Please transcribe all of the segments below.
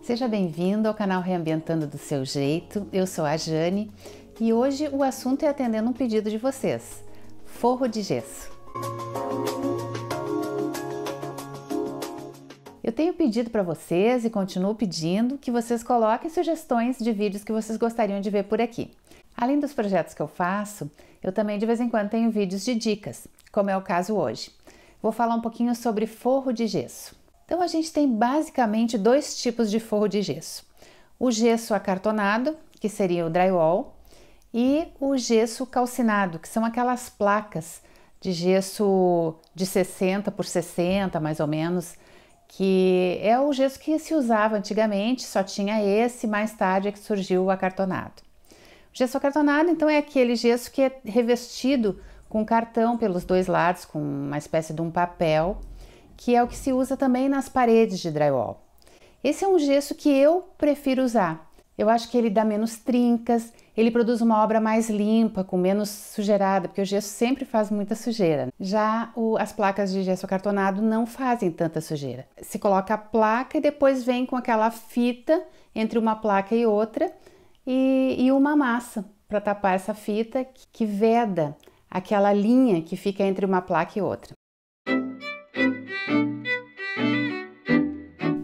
Seja bem-vindo ao canal Reambientando do Seu Jeito. Eu sou a Jane e hoje o assunto é atendendo um pedido de vocês: forro de gesso. Eu tenho pedido para vocês e continuo pedindo que vocês coloquem sugestões de vídeos que vocês gostariam de ver por aqui. Além dos projetos que eu faço, eu também de vez em quando tenho vídeos de dicas, como é o caso hoje. Vou falar um pouquinho sobre forro de gesso. Então a gente tem basicamente dois tipos de forro de gesso. O gesso acartonado, que seria o drywall, e o gesso calcinado, que são aquelas placas de gesso de 60 por 60, mais ou menos, que é o gesso que se usava antigamente, só tinha esse, mais tarde é que surgiu o acartonado. O gesso acartonado, então, é aquele gesso que é revestido com cartão pelos dois lados, com uma espécie de um papel, que é o que se usa também nas paredes de drywall. Esse é um gesso que eu prefiro usar. Eu acho que ele dá menos trincas, ele produz uma obra mais limpa, com menos sujeirada, porque o gesso sempre faz muita sujeira. Já as placas de gesso acartonado não fazem tanta sujeira. Se coloca a placa e depois vem com aquela fita entre uma placa e outra e uma massa para tapar essa fita que veda aquela linha que fica entre uma placa e outra.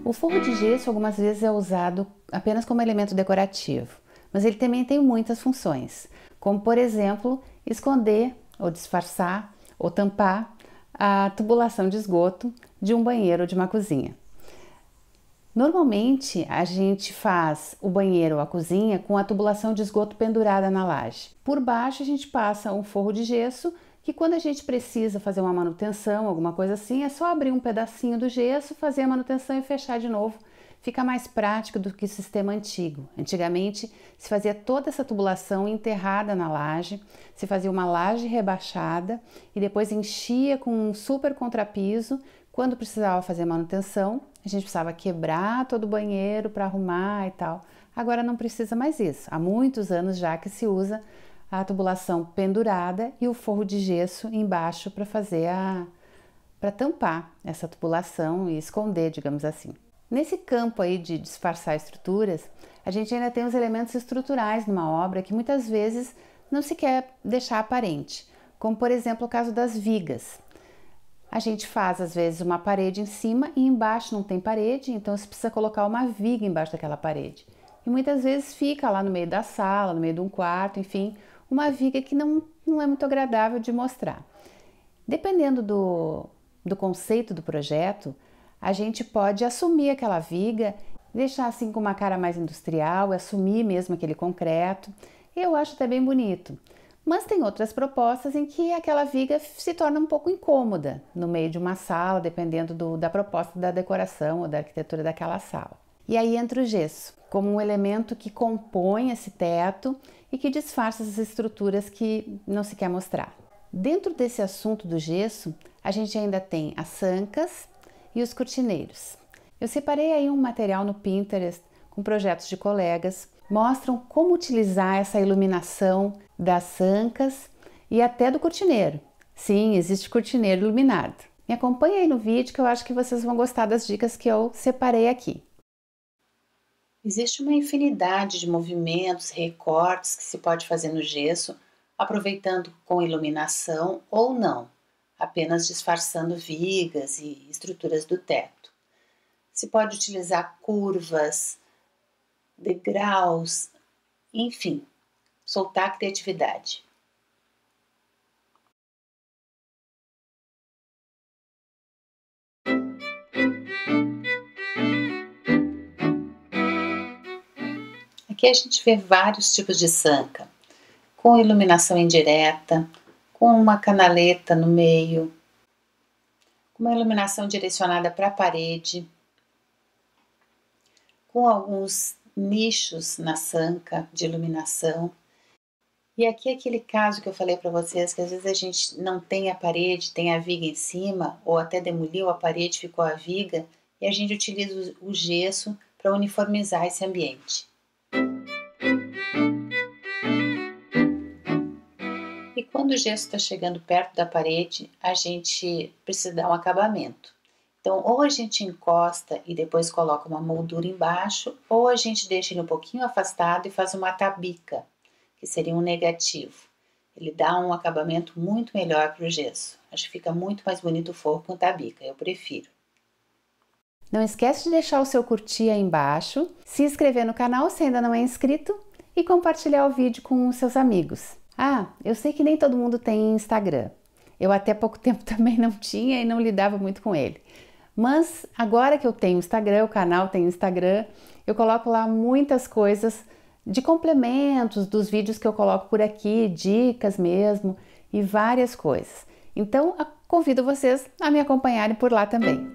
O forro de gesso algumas vezes é usado apenas como elemento decorativo, mas ele também tem muitas funções, como por exemplo, esconder ou disfarçar ou tampar a tubulação de esgoto de um banheiro ou de uma cozinha. Normalmente a gente faz o banheiro ou a cozinha com a tubulação de esgoto pendurada na laje. Por baixo a gente passa um forro de gesso que quando a gente precisa fazer uma manutenção, alguma coisa assim, é só abrir um pedacinho do gesso, fazer a manutenção e fechar de novo. Fica mais prático do que o sistema antigo. Antigamente se fazia toda essa tubulação enterrada na laje, se fazia uma laje rebaixada e depois enchia com um super contrapiso. Quando precisava fazer manutenção, a gente precisava quebrar todo o banheiro para arrumar e tal. Agora não precisa mais isso. Há muitos anos já que se usa a tubulação pendurada e o forro de gesso embaixo para tampar essa tubulação e esconder, digamos assim. Nesse campo aí de disfarçar estruturas, a gente ainda tem os elementos estruturais numa obra que muitas vezes não se quer deixar aparente, como por exemplo o caso das vigas. A gente faz às vezes uma parede em cima e embaixo não tem parede, então você precisa colocar uma viga embaixo daquela parede. E muitas vezes fica lá no meio da sala, no meio de um quarto, enfim, uma viga que não é muito agradável de mostrar. Dependendo do conceito do projeto, a gente pode assumir aquela viga, deixar assim com uma cara mais industrial, assumir mesmo aquele concreto. Eu acho até bem bonito. Mas tem outras propostas em que aquela viga se torna um pouco incômoda no meio de uma sala, dependendo da proposta da decoração ou da arquitetura daquela sala. E aí entra o gesso, como um elemento que compõe esse teto e que disfarça essas estruturas que não se quer mostrar. Dentro desse assunto do gesso, a gente ainda tem as sancas e os cortineiros. Eu separei aí um material no Pinterest com projetos de colegas, mostram como utilizar essa iluminação das sancas e até do cortineiro. Sim, existe cortineiro iluminado. Me acompanhe aí no vídeo que eu acho que vocês vão gostar das dicas que eu separei aqui. Existe uma infinidade de movimentos, recortes que se pode fazer no gesso, aproveitando com iluminação ou não, apenas disfarçando vigas e estruturas do teto. Se pode utilizar curvas, degraus, enfim, soltar a criatividade. Aqui a gente vê vários tipos de sanca, com iluminação indireta, com uma canaleta no meio, com uma iluminação direcionada para a parede, com alguns nichos na sanca de iluminação. E aqui é aquele caso que eu falei para vocês, que às vezes a gente não tem a parede, tem a viga em cima, ou até demoliu a parede, ficou a viga, e a gente utiliza o gesso para uniformizar esse ambiente. E quando o gesso está chegando perto da parede, a gente precisa dar um acabamento. Então, ou a gente encosta e depois coloca uma moldura embaixo, ou a gente deixa ele um pouquinho afastado e faz uma tabica, que seria um negativo. Ele dá um acabamento muito melhor para o gesso. Acho que fica muito mais bonito o forro com tabica, eu prefiro. Não esquece de deixar o seu curtir aí embaixo, se inscrever no canal se ainda não é inscrito e compartilhar o vídeo com os seus amigos. Ah, eu sei que nem todo mundo tem Instagram. Eu até pouco tempo também não tinha e não lidava muito com ele. Mas agora que eu tenho Instagram, o canal tem Instagram, eu coloco lá muitas coisas de complementos dos vídeos que eu coloco por aqui, dicas mesmo e várias coisas. Então, convido vocês a me acompanharem por lá também.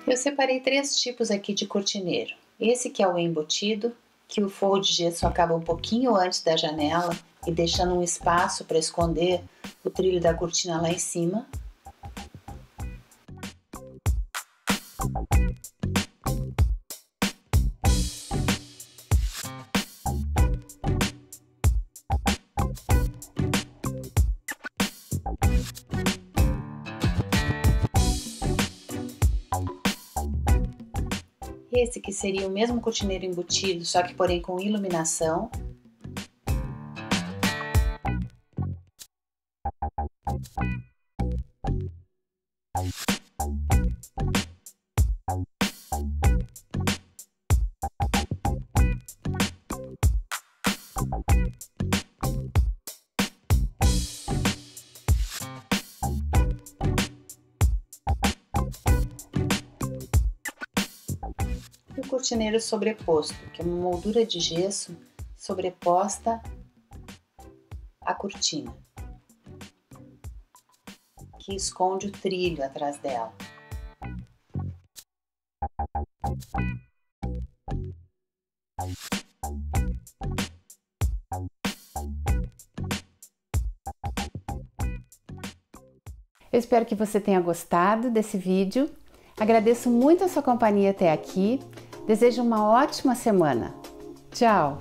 Eu separei 3 tipos aqui de cortineiro. Esse que é o embutido, que o forro de gesso acaba um pouquinho antes da janela e deixando um espaço para esconder o trilho da cortina lá em cima. Esse que seria o mesmo cortineiro embutido, só que porém com iluminação. E o cortineiro sobreposto, que é uma moldura de gesso sobreposta à cortina, que esconde o trilho atrás dela. Eu espero que você tenha gostado desse vídeo. Agradeço muito a sua companhia até aqui. Desejo uma ótima semana. Tchau!